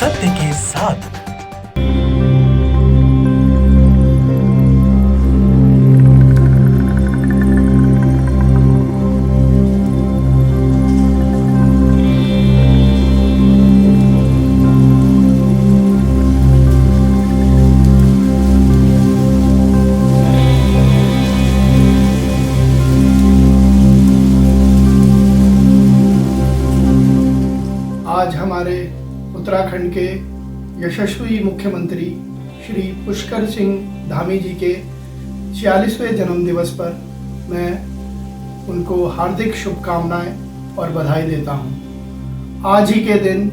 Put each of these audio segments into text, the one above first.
सत्य के साथ। आज हमारे उत्तराखंड के यशस्वी मुख्यमंत्री श्री पुष्कर सिंह धामी जी के 46वें जन्मदिवस पर मैं उनको हार्दिक शुभकामनाएं और बधाई देता हूं। आज ही के दिन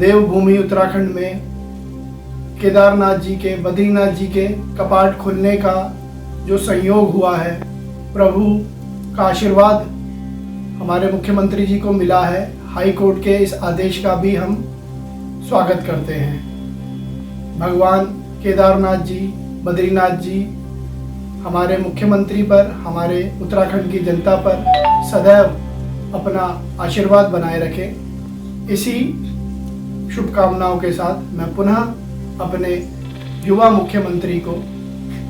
देवभूमि उत्तराखंड में केदारनाथ जी के, बद्रीनाथ जी के कपाट खुलने का जो संयोग हुआ है, प्रभु का आशीर्वाद हमारे मुख्यमंत्री जी को मिला है। हाई कोर्ट के इस आदेश का भी हम स्वागत करते हैं। भगवान केदारनाथ जी, बद्रीनाथ जी हमारे मुख्यमंत्री पर, हमारे उत्तराखंड की जनता पर सदैव अपना आशीर्वाद बनाए रखें। इसी शुभकामनाओं के साथ मैं पुनः अपने युवा मुख्यमंत्री को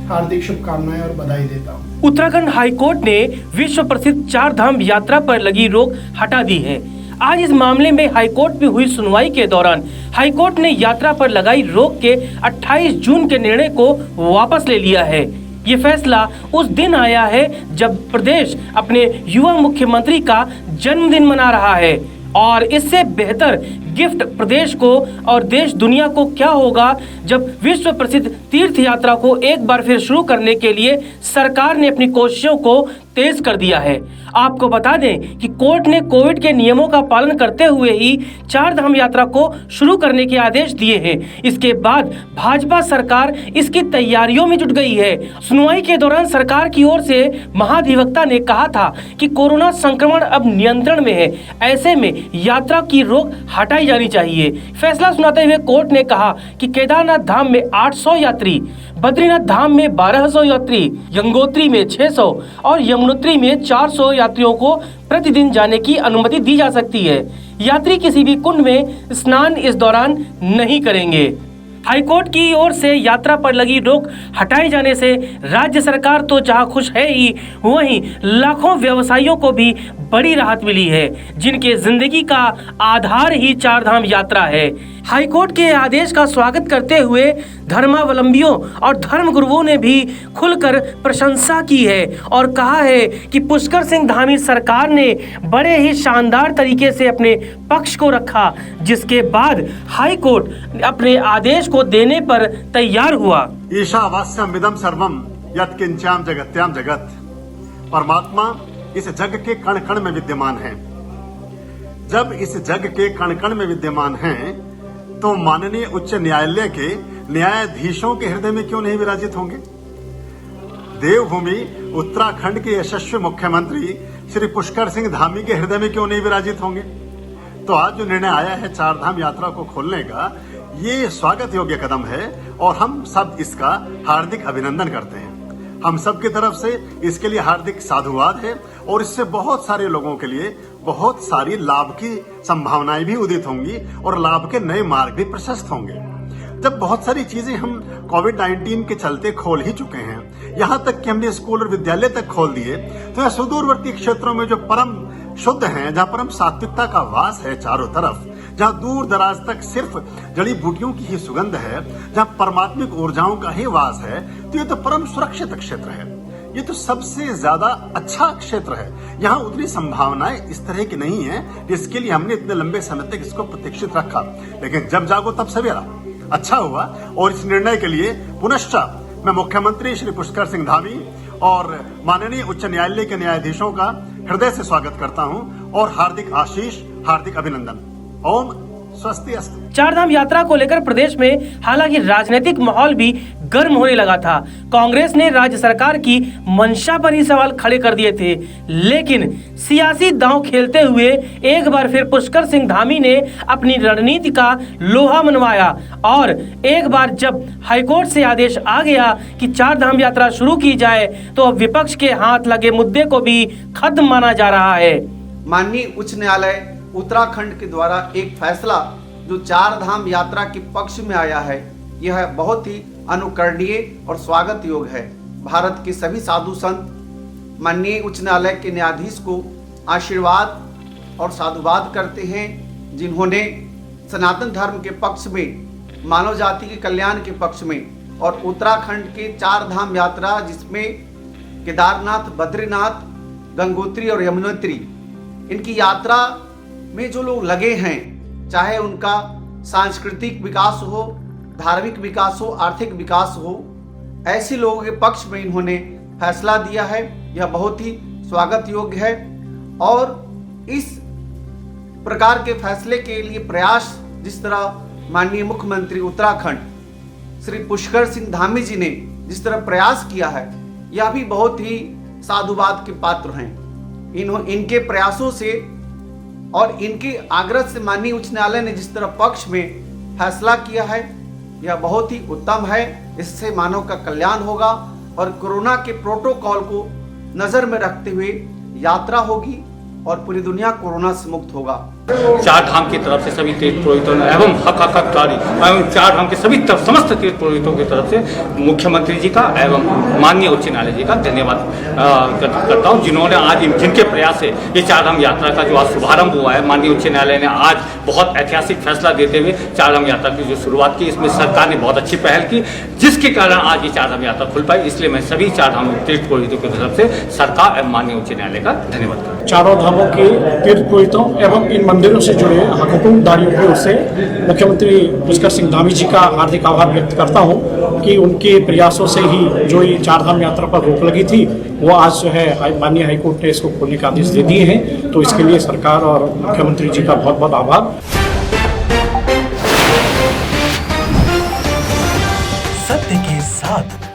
हार्दिक शुभकामनाएं और बधाई देता हूं। उत्तराखंड हाई कोर्ट ने विश्व प्रसिद्ध चार धाम यात्रा पर लगी रोक हटा दी है। आज इस मामले में हाईकोर्ट में हुई सुनवाई के दौरान हाईकोर्ट ने यात्रा पर लगाई रोक के 28 जून के निर्णय को वापस ले लिया है। ये फैसला उस दिन आया है जब प्रदेश अपने युवा मुख्यमंत्री का जन्मदिन मना रहा है, और इससे बेहतर गिफ्ट प्रदेश को और देश दुनिया को क्या होगा जब विश्व प्रसिद्ध तीर्थ यात्रा को एक बार फिर शुरू करने के लिए सरकार ने अपनी कोशिशों को तेज कर दिया है। आपको बता दें कि कोर्ट ने कोविड के नियमों का पालन करते हुए ही चार धाम यात्रा को शुरू करने के आदेश दिए हैं। इसके बाद भाजपा सरकार इसकी तैयारियों में जुट गई है। सुनवाई के दौरान सरकार की ओर से महाधिवक्ता ने कहा था कि कोरोना संक्रमण अब नियंत्रण में है, ऐसे में यात्रा की रोक हटाई जानी चाहिए। फैसला सुनाते हुए कोर्ट ने कहा कि केदारनाथ धाम में 800 यात्री, बद्रीनाथ धाम में 1200 यात्री, गंगोत्री में 600 और यमुनोत्री में 400 यात्रियों को प्रतिदिन जाने की अनुमति दी जा सकती है। यात्री किसी भी कुंड में स्नान इस दौरान नहीं करेंगे। हाईकोर्ट की ओर से यात्रा पर लगी रोक हटाए जाने से राज्य सरकार तो जहां खुश है ही, वहीं लाखों व्यवसायियों को भी बड़ी राहत मिली है, जिनके जिंदगी का आधार ही चार धाम यात्रा है। हाईकोर्ट के आदेश का स्वागत करते हुए धर्मावलंबियों और धर्म गुरुओं ने भी खुलकर प्रशंसा की है और कहा है कि पुष्कर सिंह धामी सरकार ने बड़े ही शानदार तरीके से अपने पक्ष को रखा, जिसके बाद हाईकोर्ट अपने आदेश को देने पर तैयार हुआ। ईशावास्यम इदं सर्वम यत्किंचाम जगत्याम जगत। परमात्मा इस जग के कण कण में विद्यमान है। जब इस जग के कण कण में विद्यमान हैं, तो माननीय उच्च न्यायालय के न्यायाधीशों के हृदय में क्यों नहीं विराजित होंगे? देवभूमि उत्तराखंड के यशस्वी मुख्यमंत्री श्री पुष्कर सिंह धामी के हृदय में क्यों नहीं विराजित होंगे? तो आज जो निर्णय आया है चार धाम यात्रा को खोलने का, ये स्वागत योग्य कदम है और हम सब इसका हार्दिक अभिनंदन करते हैं। हम सब की तरफ से इसके लिए हार्दिक साधुवाद है और इससे बहुत सारे लोगों के लिए बहुत सारी लाभ की संभावनाएं भी उदित होंगी और लाभ के नए मार्ग भी प्रशस्त होंगे। जब बहुत सारी चीजें हम कोविड-19 के चलते खोल ही चुके हैं, यहाँ तक कि हमने स्कूल और विद्यालय तक खोल दिए, तो यह सुदूरवर्ती क्षेत्रों में जो परम शुद्ध हैं, जहाँ परम सात्विकता का वास है चारों तरफ, जहाँ दूर दराज तक सिर्फ जड़ी बूटियों की ही सुगंध है, जहाँ परमात्मिक ऊर्जाओं का ही वास है, तो ये तो परम सुरक्षित क्षेत्र है। ये तो सबसे ज्यादा अच्छा क्षेत्र है। यहाँ उतनी संभावनाएं इस तरह की नहीं है जिसके लिए हमने इतने लंबे समय तक इसको प्रतीक्षित रखा। लेकिन जब जागो तब सवेरा। अच्छा हुआ और इस निर्णय के लिए पुनश्च मैं मुख्यमंत्री श्री पुष्कर सिंह धामी और माननीय उच्च न्यायालय के न्यायाधीशों का हृदय से स्वागत करता हूँ और हार्दिक आशीष, हार्दिक अभिनंदन। ओम स्वस्ति अस्तु। चार धाम यात्रा को लेकर प्रदेश में हालांकि राजनीतिक माहौल भी गर्म होने लगा था। कांग्रेस ने राज्य सरकार की मंशा पर ही सवाल खड़े कर दिए थे, लेकिन सियासी दांव खेलते हुए एक बार फिर पुष्कर सिंह धामी ने अपनी रणनीति का लोहा मनवाया और एक बार जब हाईकोर्ट से आदेश आ गया कि चार धाम यात्रा शुरू की जाए, तो अब विपक्ष के हाथ लगे मुद्दे को भी खत्म माना जा रहा है। माननीय उच्च न्यायालय उत्तराखंड के द्वारा एक फैसला जो चार धाम यात्रा के पक्ष में आया है, यह बहुत ही अनुकरणीय और स्वागत योग्य है। भारत के सभी साधु संत माननीय उच्च न्यायालय के न्यायाधीश को आशीर्वाद और साधुवाद करते हैं, जिन्होंने सनातन धर्म के पक्ष में, मानव जाति के कल्याण के पक्ष में और उत्तराखंड के चार धाम यात्रा, जिसमें केदारनाथ, बद्रीनाथ, गंगोत्री और यमुनोत्री, इनकी यात्रा में जो लोग लगे हैं, चाहे उनका सांस्कृतिक विकास हो, धार्मिक विकास हो, आर्थिक विकास हो, ऐसे लोगों के पक्ष में इन्होंने फैसला दिया है। यह बहुत ही स्वागत योग्य है और इस प्रकार के फैसले के लिए प्रयास, जिस तरह माननीय मुख्यमंत्री उत्तराखंड श्री पुष्कर सिंह धामी जी ने जिस तरह प्रयास किया है, यह भी बहुत ही साधुवाद के पात्र हैं। इनके प्रयासों से और इनके आग्रह से माननीय उच्च न्यायालय ने जिस तरह पक्ष में फैसला किया है, यह बहुत ही उत्तम है। इससे मानव का कल्याण होगा और कोरोना के प्रोटोकॉल को नजर में रखते हुए यात्रा होगी और पूरी दुनिया कोरोना से मुक्त होगा। चार धाम की तरफ से सभी तीर्थ पुरोहितों एवं हककारी एवं चार धाम के सभी समस्त तीर्थ पुरोहितों की तरफ से मुख्यमंत्री जी का एवं माननीय उच्च न्यायालय जी का धन्यवाद करता हूं, जिन्होंने आज जिनके प्रयास से ये चार धाम यात्रा का जो आज शुभारंभ हुआ है, माननीय उच्च न्यायालय ने आज बहुत ऐतिहासिक फैसला देते हुए चार धाम यात्रा की जो शुरुआत की, इसमें सरकार ने बहुत अच्छी पहल की, जिसके कारण आज ये चार धाम यात्रा खुल पाई। इसलिए मैं सभी चार धाम तीर्थ पुरोहितों की तरफ से सरकार एवं माननीय उच्च न्यायालय का धन्यवाद करता हूँ। चारों धामों के तीर्थ पुरोहितों एवं इन मंदिरों से जुड़े हुकूमदारियों की ओर से मुख्यमंत्री पुष्कर सिंह धामी जी का हार्दिक आभार व्यक्त करता हूं कि उनके प्रयासों से ही जो ये चार धाम यात्रा पर रोक लगी थी, वो आज जो है माननीय हाईकोर्ट ने इसको खोलने का आदेश दे दिए हैं। तो इसके लिए सरकार और मुख्यमंत्री जी का बहुत बहुत आभार। सत्य के साथ